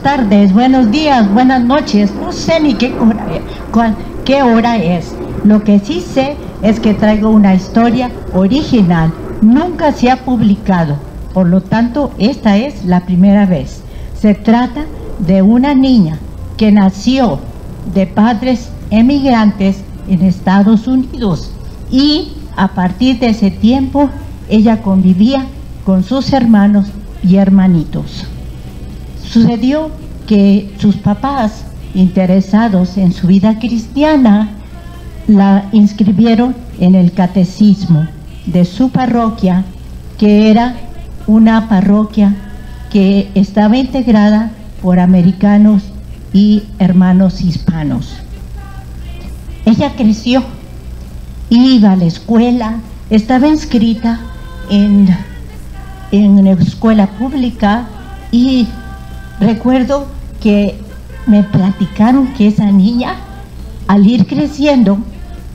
tardes, buenos días, buenas noches. No sé ni qué hora es. Lo que sí sé es que traigo una historia original. Nunca se ha publicado. Por lo tanto, esta es la primera vez. Se trata de una niña que nació de padres emigrantes en Estados Unidos. Y a partir de ese tiempo, ella convivía con sus hermanos y hermanitos. Sucedió que sus papás, interesados en su vida cristiana, la inscribieron en el catecismo de su parroquia, que era una parroquia que estaba integrada por americanos y hermanos hispanos. Ella creció, iba a la escuela, estaba inscrita en una escuela pública y recuerdo que me platicaron que esa niña, al ir creciendo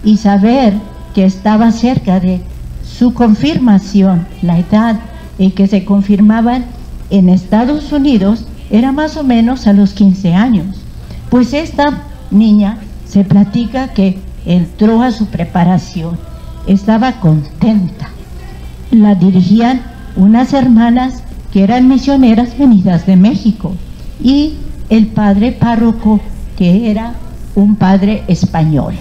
y saber que estaba cerca de su confirmación, la edad en que se confirmaban en Estados Unidos, era más o menos a los 15 años. Pues esta niña se platica que entró a su preparación, estaba contenta. La dirigían unas hermanas que eran misioneras venidas de México, y el padre párroco, que era un padre español.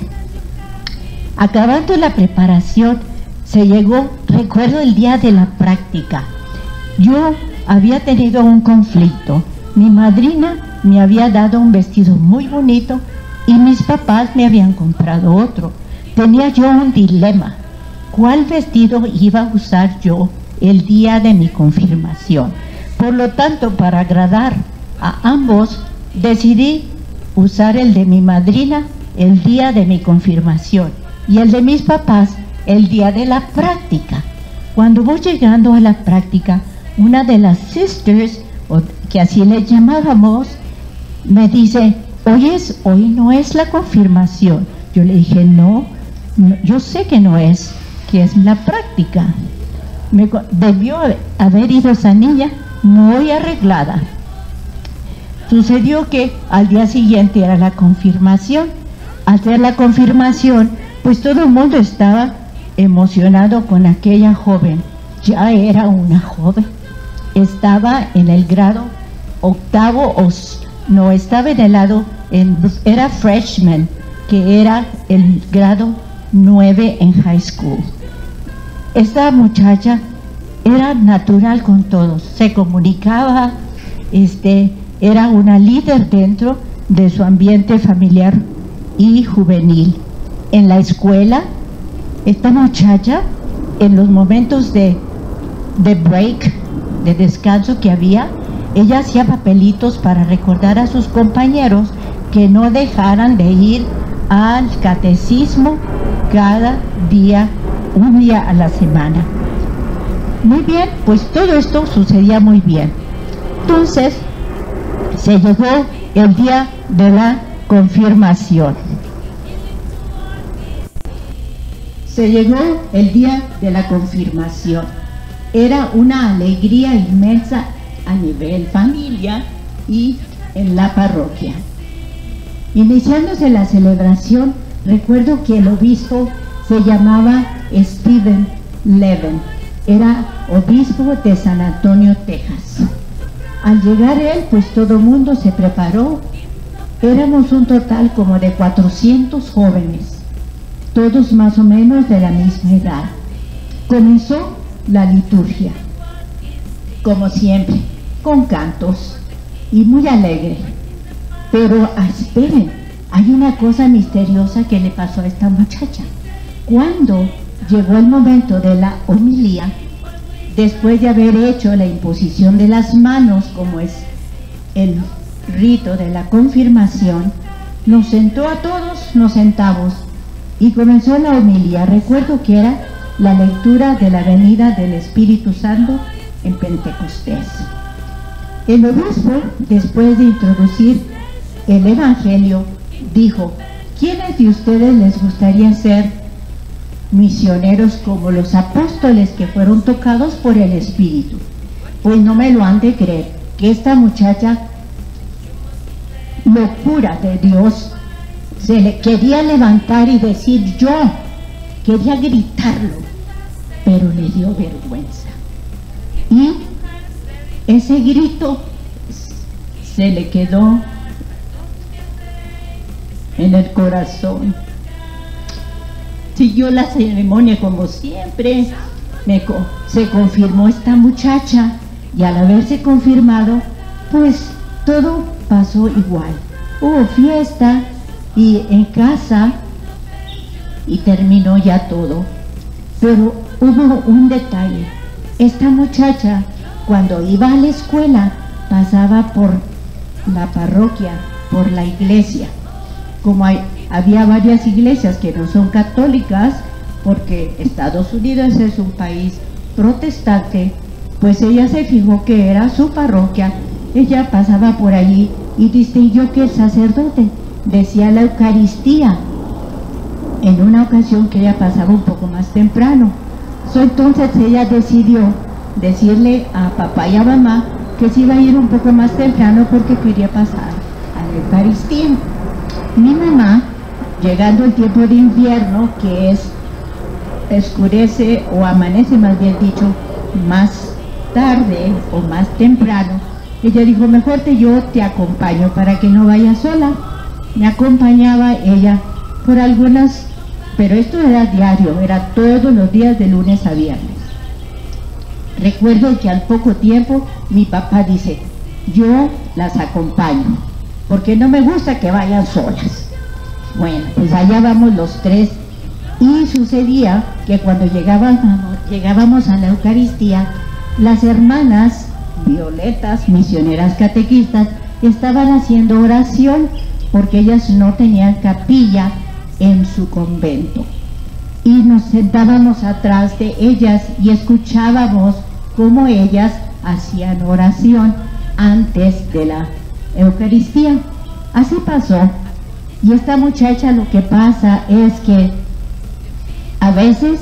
Acabando la preparación, se llegó, recuerdo el día de la práctica. Yo había tenido un conflicto. Mi madrina me había dado un vestido muy bonito y mis papás me habían comprado otro. Tenía yo un dilema. ¿Cuál vestido iba a usar yo el día de mi confirmación? Por lo tanto, para agradar a ambos, decidí usar el de mi madrina el día de mi confirmación y el de mis papás el día de la práctica. Cuando voy llegando a la práctica, una de las sisters, que así le llamábamos, me dice: oyes, hoy no es la confirmación. Yo le dije, no, yo sé que no es, que es la práctica. Debió haber ido esa niña muy arreglada. Sucedió que al día siguiente era la confirmación. Al ser la confirmación, pues todo el mundo estaba emocionado con aquella joven. Ya era una joven, estaba en el grado octavo, no, estaba en el lado, era freshman, que era el grado 9 en high school. Esta muchacha era natural con todos, se comunicaba, era una líder dentro de su ambiente familiar y juvenil. En la escuela, esta muchacha, en los momentos de break, de descanso que había, ella hacía papelitos para recordar a sus compañeros que no dejaran de ir al catecismo cada día, un día a la semana. Muy bien, pues todo esto sucedía muy bien. Entonces, se llegó el día de la confirmación. Se llegó el día de la confirmación. Era una alegría inmensa a nivel familia y en la parroquia. Iniciándose la celebración, recuerdo que el obispo se llamaba Stephen Leven. Era obispo de San Antonio, Texas. Al llegar él, pues todo el mundo se preparó. Éramos un total como de 400 jóvenes, todos más o menos de la misma edad. Comenzó la liturgia, como siempre, con cantos y muy alegre. Pero esperen, hay una cosa misteriosa que le pasó a esta muchacha. Cuando llegó el momento de la homilía, después de haber hecho la imposición de las manos, como es el rito de la confirmación, nos sentó a todos, nos sentamos y comenzó la homilía. Recuerdo que era la lectura de la venida del Espíritu Santo en Pentecostés. El obispo, después de introducir el Evangelio, dijo: ¿quiénes de ustedes les gustaría ser misioneros como los apóstoles que fueron tocados por el Espíritu? Pues no me lo han de creer, que esta muchacha locura de Dios. Se le quería levantar y decir yo, quería gritarlo, pero le dio vergüenza. Y ese grito se le quedó en el corazón. Siguió la ceremonia como siempre, se confirmó esta muchacha y al haberse confirmado, pues todo pasó igual. Hubo fiesta y en casa y terminó ya todo. Pero hubo un detalle. Esta muchacha, cuando iba a la escuela, pasaba por la parroquia, por la iglesia. Como había varias iglesias que no son católicas, porque Estados Unidos es un país protestante, pues ella se fijó que era su parroquia. Ella pasaba por allí y distinguió que el sacerdote decía la Eucaristía. En una ocasión que ella pasaba un poco más temprano. Entonces ella decidió decirle a papá y a mamá que se iba a ir un poco más temprano porque quería pasar a la Eucaristía. Mi mamá, llegando el tiempo de invierno, que escurece o amanece, más bien dicho, más tarde o más temprano, ella dijo, mejor yo te acompaño para que no vayas sola. Me acompañaba ella por algunas, pero esto era diario, era todos los días de lunes a viernes. Recuerdo que al poco tiempo mi papá dice, yo las acompaño, porque no me gusta que vayan solas. Bueno, pues allá vamos los tres, y sucedía que cuando llegábamos a la Eucaristía, las hermanas violetas, misioneras catequistas, estaban haciendo oración, porque ellas no tenían capilla en su convento. Y nos sentábamos atrás de ellas y escuchábamos cómo ellas hacían oración antes de la Eucaristía. Así pasó. Y esta muchacha, lo que pasa es que a veces,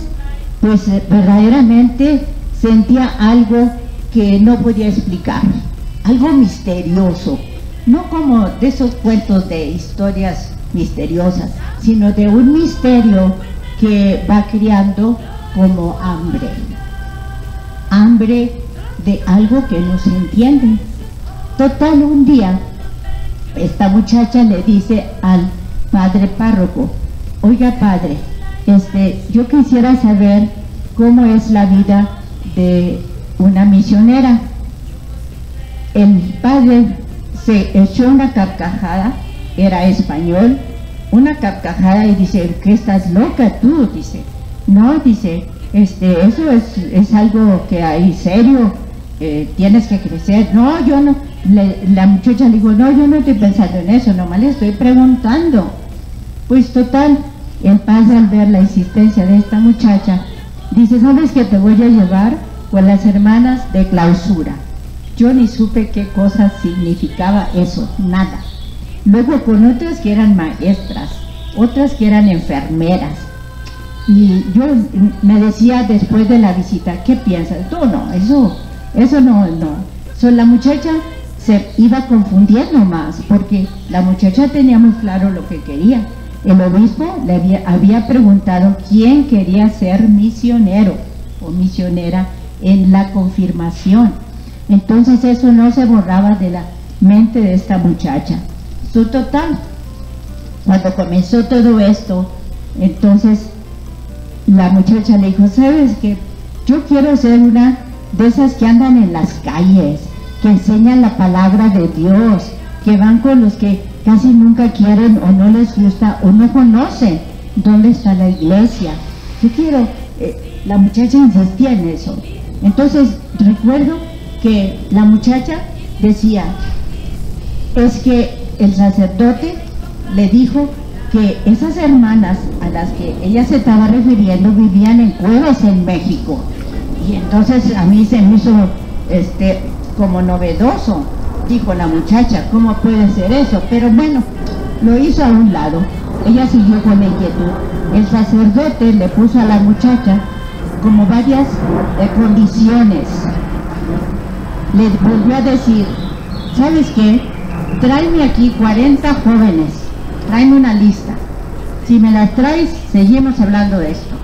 pues verdaderamente sentía algo que no podía explicar, algo misterioso, no como de esos cuentos de historias misteriosas, sino de un misterio que va criando como hambre de algo que no se entiende. Total, un día esta muchacha le dice al padre párroco, oiga padre, yo quisiera saber cómo es la vida de una misionera. El padre se echó una carcajada, era español, una carcajada, y dice, ¿qué estás loca tú? Dice, no, dice, eso es algo que hay serio, tienes que crecer. No, yo no. La muchacha le dijo, no, yo no estoy pensando en eso, nomás le estoy preguntando. Pues total, el padre, al ver la insistencia de esta muchacha, dice, ¿sabes que te voy a llevar con las hermanas de clausura? Yo ni supe qué cosa significaba eso, nada. Luego con otras que eran maestras, otras que eran enfermeras. Y yo me decía después de la visita, ¿qué piensas? Tú no, eso no. La muchacha se iba confundiendo más, porque la muchacha tenía muy claro lo que quería. El obispo le había preguntado quién quería ser misionero o misionera en la confirmación. Entonces eso no se borraba de la mente de esta muchacha. Total, cuando comenzó todo esto, entonces la muchacha le dijo, ¿sabes qué? Yo quiero ser una de esas que andan en las calles, que enseñan la palabra de Dios, que van con los que casi nunca quieren o no les gusta o no conocen dónde está la iglesia. Yo quiero, la muchacha insistía en eso. Entonces recuerdo que la muchacha decía, es que el sacerdote le dijo que esas hermanas a las que ella se estaba refiriendo vivían en cuevas en México. Y entonces a mí se me hizo como novedoso. Dijo la muchacha, ¿cómo puede ser eso? Pero bueno, lo hizo a un lado. Ella siguió con la inquietud. El sacerdote le puso a la muchacha como varias condiciones. Le volvió a decir, ¿sabes qué? tráeme aquí 40 jóvenes, tráeme una lista. Si me las traes, seguimos hablando de esto.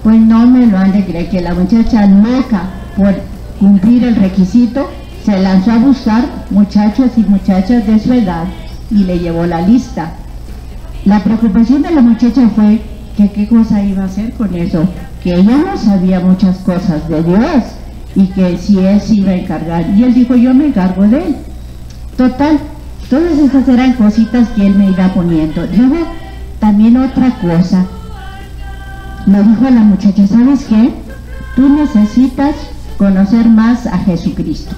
Pues no me lo han de creer, que la muchacha loca por cumplir el requisito se lanzó a buscar muchachos y muchachas de su edad y le llevó la lista. La preocupación de la muchacha fue que qué cosa iba a hacer con eso, que ella no sabía muchas cosas de Dios y que si él se iba a encargar. Y él dijo, yo me encargo de él. Total, todas esas eran cositas que él me iba poniendo. Luego, también otra cosa, me dijo a la muchacha, ¿sabes qué? Tú necesitas conocer más a Jesucristo.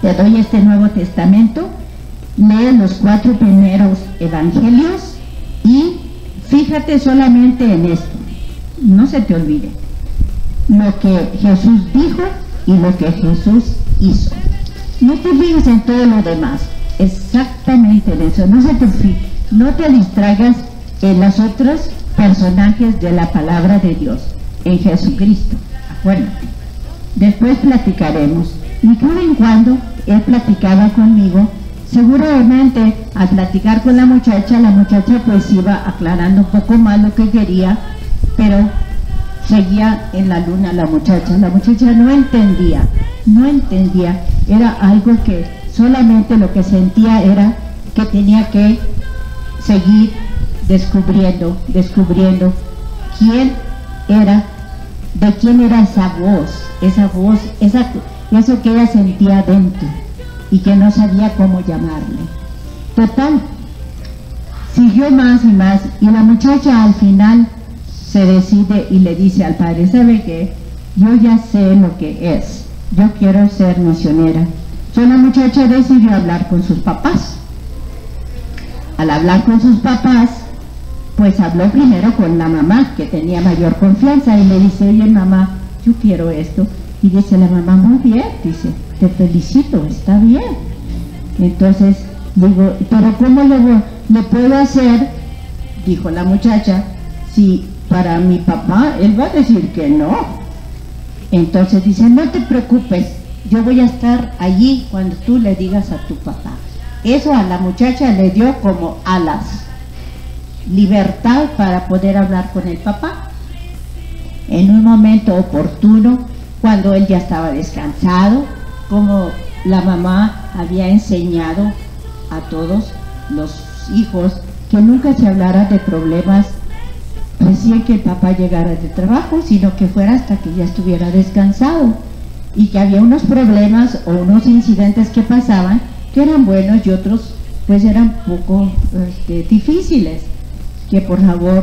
Te doy este Nuevo Testamento, lee los 4 primeros evangelios y fíjate solamente en esto, no se te olvide lo que Jesús dijo y lo que Jesús hizo. No te fijes en todo lo demás, exactamente en eso, no te distraigas en los otros personajes de la palabra de Dios, en Jesucristo, acuérdate. Después platicaremos. Y cada en cuando él platicaba conmigo. Seguramente al platicar con la muchacha pues iba aclarando un poco más lo que quería, pero seguía en la luna la muchacha no entendía, era algo que solamente lo que sentía era que tenía que seguir descubriendo quién era, de quién era esa voz, eso que ella sentía dentro y que no sabía cómo llamarle. Total, siguió más y más, y la muchacha al final se decide y le dice al padre, ¿sabe qué? Yo ya sé lo que es, yo quiero ser misionera. Entonces la muchacha decidió hablar con sus papás. Al hablar con sus papás, pues habló primero con la mamá, que tenía mayor confianza, y le dice, oye mamá, yo quiero esto. Y dice la mamá, muy bien, dice, te felicito, está bien. Entonces digo, pero ¿cómo le puedo hacer? Dijo la muchacha, si para mi papá, él va a decir que no. Entonces dice, no te preocupes, yo voy a estar allí cuando tú le digas a tu papá. Eso a la muchacha le dio como alas, libertad para poder hablar con el papá. En un momento oportuno, cuando él ya estaba descansado, como la mamá había enseñado a todos los hijos que nunca se hablara de problemas recién que el papá llegara de trabajo, sino que fuera hasta que ya estuviera descansado, y que había unos problemas o unos incidentes que pasaban que eran buenos y otros pues eran poco difíciles, que por favor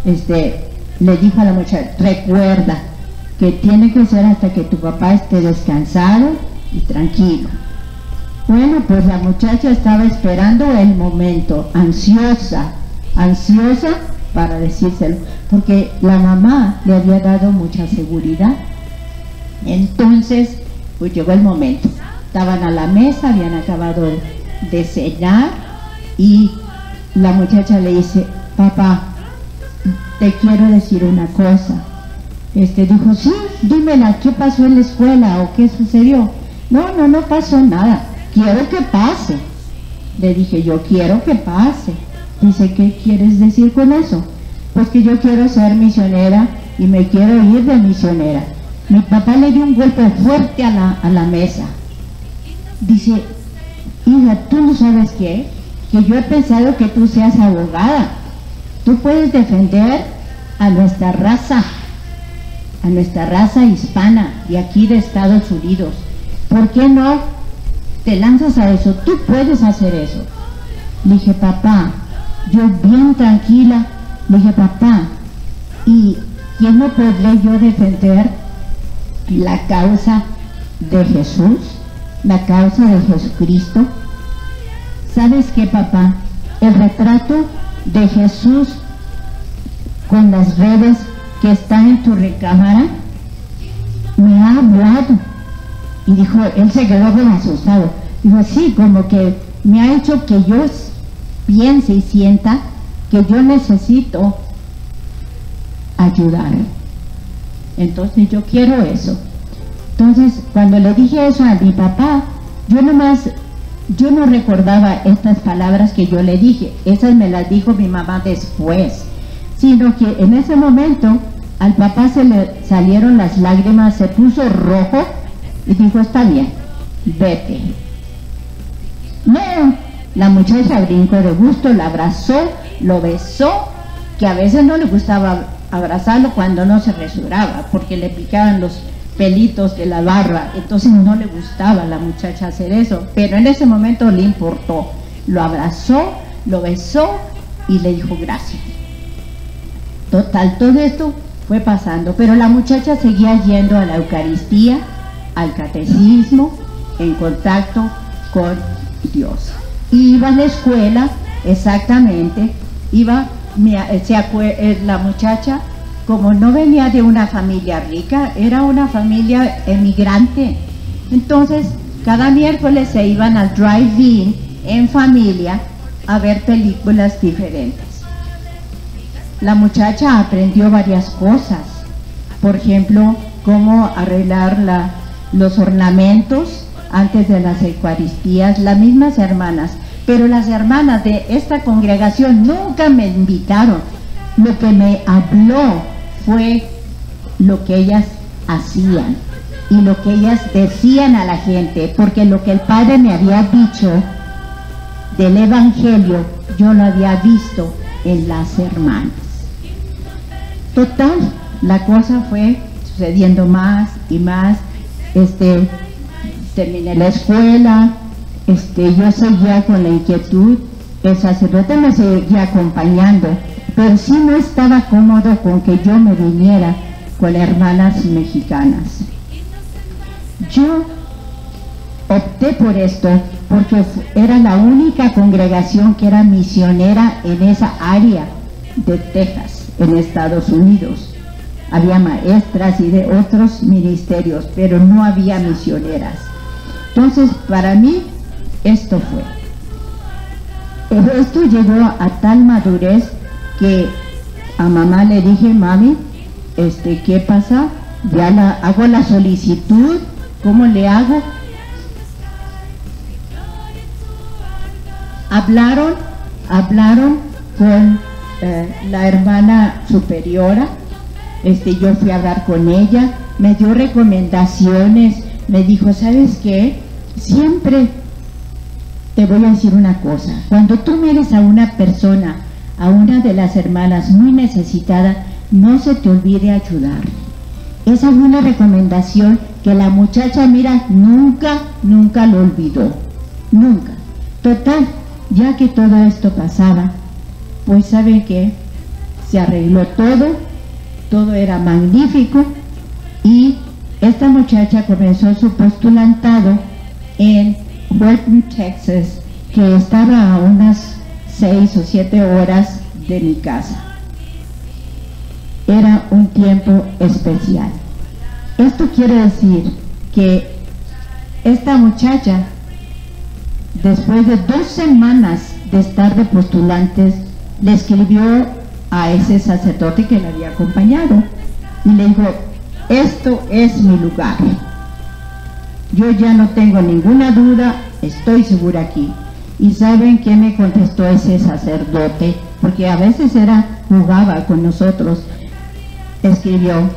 le dijo a la muchacha, recuerda que tiene que ser hasta que tu papá esté descansado y tranquilo. Bueno, pues la muchacha estaba esperando el momento, ansiosa para decírselo, porque la mamá le había dado mucha seguridad. Entonces, pues llegó el momento. Estaban a la mesa, habían acabado de cenar, y la muchacha le dice, papá, te quiero decir una cosa. Dijo, sí, dímela, ¿qué pasó en la escuela o qué sucedió? No pasó nada, quiero que pase. Le dije, yo quiero que pase. Dice, ¿qué quieres decir con eso? Pues que yo quiero ser misionera y me quiero ir de misionera. Mi papá le dio un golpe fuerte a la mesa. Dice, hija, ¿tú no sabes qué? Que yo he pensado que tú seas abogada. Tú puedes defender a nuestra raza hispana de aquí de Estados Unidos. ¿Por qué no te lanzas a eso? Tú puedes hacer eso. Le dije, papá, yo bien tranquila, le dije, papá, ¿y quién no podré yo defender la causa de Jesús? La causa de Jesucristo. ¿Sabes qué, papá? El retrato de Jesús con las redes que están en tu recámara me ha hablado. Y dijo, él se quedó bien asustado. Dijo, sí, como que me ha hecho que yo piense y sienta que yo necesito ayudar. Entonces yo quiero eso. Entonces cuando le dije eso a mi papá, yo nomás yo no recordaba estas palabras que yo le dije, esas me las dijo mi mamá después, sino que en ese momento al papá se le salieron las lágrimas, se puso rojo y dijo, está bien, vete. No, la muchacha brincó de gusto, la abrazó, lo besó, que a veces no le gustaba abrazarlo cuando no se rasuraba, porque le picaban los pelitos de la barba, entonces no le gustaba a la muchacha hacer eso, pero en ese momento le importó, lo abrazó, lo besó y le dijo gracias. Total, todo esto fue pasando, pero la muchacha seguía yendo a la Eucaristía, al catecismo, en contacto con Dios. Iba a la escuela, exactamente, iba, la muchacha, como no venía de una familia rica, era una familia emigrante, entonces cada miércoles se iban al drive-in en familia a ver películas diferentes. La muchacha aprendió varias cosas, por ejemplo, cómo arreglar los ornamentos antes de las Eucaristías, las mismas hermanas, pero las hermanas de esta congregación nunca me invitaron. Lo que me habló fue lo que ellas hacían y lo que ellas decían a la gente, porque lo que el Padre me había dicho del Evangelio, yo lo había visto en las hermanas. Total, la cosa fue sucediendo más y más. Terminé la escuela, yo seguía con la inquietud, el sacerdote me seguía acompañando, pero sí no estaba cómodo con que yo me viniera con hermanas mexicanas. Yo opté por esto porque era la única congregación que era misionera en esa área de Texas, en Estados Unidos. Había maestras y de otros ministerios, pero no había misioneras. Entonces, para mí, esto fue. Esto llegó a tal madurez que a mamá le dije, mami, ¿qué pasa? Ya hago la solicitud, ¿cómo le hago? Hablaron con la hermana superiora, yo fui a hablar con ella, me dio recomendaciones, me dijo, ¿sabes qué? Siempre te voy a decir una cosa, cuando tú mires a una persona, a una de las hermanas muy necesitada, no se te olvide ayudar. Esa fue una recomendación que la muchacha, mira, nunca lo olvidó, nunca. Total, ya que todo esto pasaba, pues ¿saben qué? Se arregló todo era magnífico y esta muchacha comenzó su postulantado en Horton, Texas, que estaba a unas 6 o 7 horas de mi casa. Era un tiempo especial. Esto quiere decir que esta muchacha, después de 2 semanas de estar de postulantes, le escribió a ese sacerdote que le había acompañado y le dijo, esto es mi lugar, yo ya no tengo ninguna duda, estoy segura aquí. ¿Y saben qué me contestó ese sacerdote? Porque a veces jugaba con nosotros. Escribió,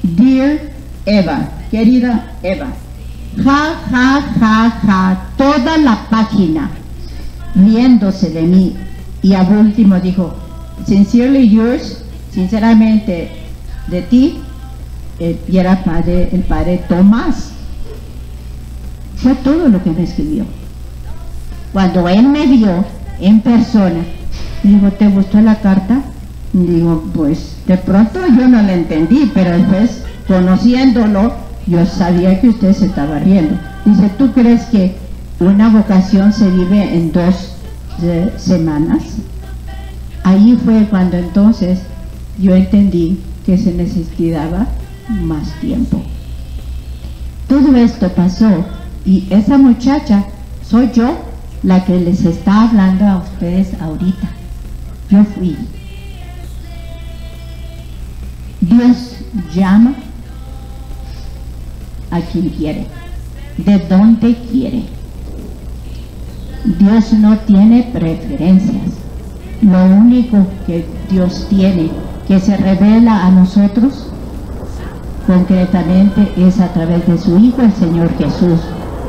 Dear Eva, querida Eva, ja, toda la página riéndose de mí, y al último dijo, Sincerely yours, sinceramente de ti, y era el padre Tomás. Fue todo lo que me escribió. Cuando él me vio en persona, me dijo, ¿te gustó la carta? Y digo, pues de pronto yo no la entendí, pero después, conociéndolo, yo sabía que usted se estaba riendo. Dice, ¿tú crees que una vocación se vive en 2 semanas? Ahí fue cuando entonces yo entendí que se necesitaba más tiempo. Todo esto pasó y esa muchacha soy yo la que les está hablando a ustedes ahorita. Yo fui. Dios llama a quien quiere, de donde quiere. Dios no tiene preferencias. Lo único que Dios tiene que se revela a nosotros concretamente es a través de su Hijo, el Señor Jesús,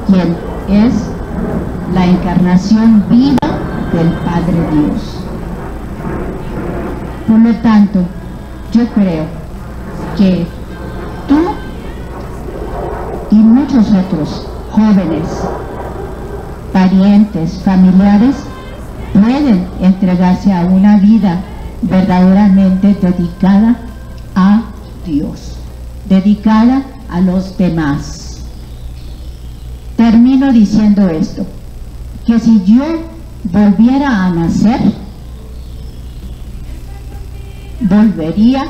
quien es la encarnación viva del Padre Dios. Por lo tanto, yo creo que tú y muchos otros jóvenes, parientes, familiares, pueden entregarse a una vida verdaderamente dedicada a Dios, dedicada a los demás. Termino diciendo esto, que si yo volviera a nacer, volvería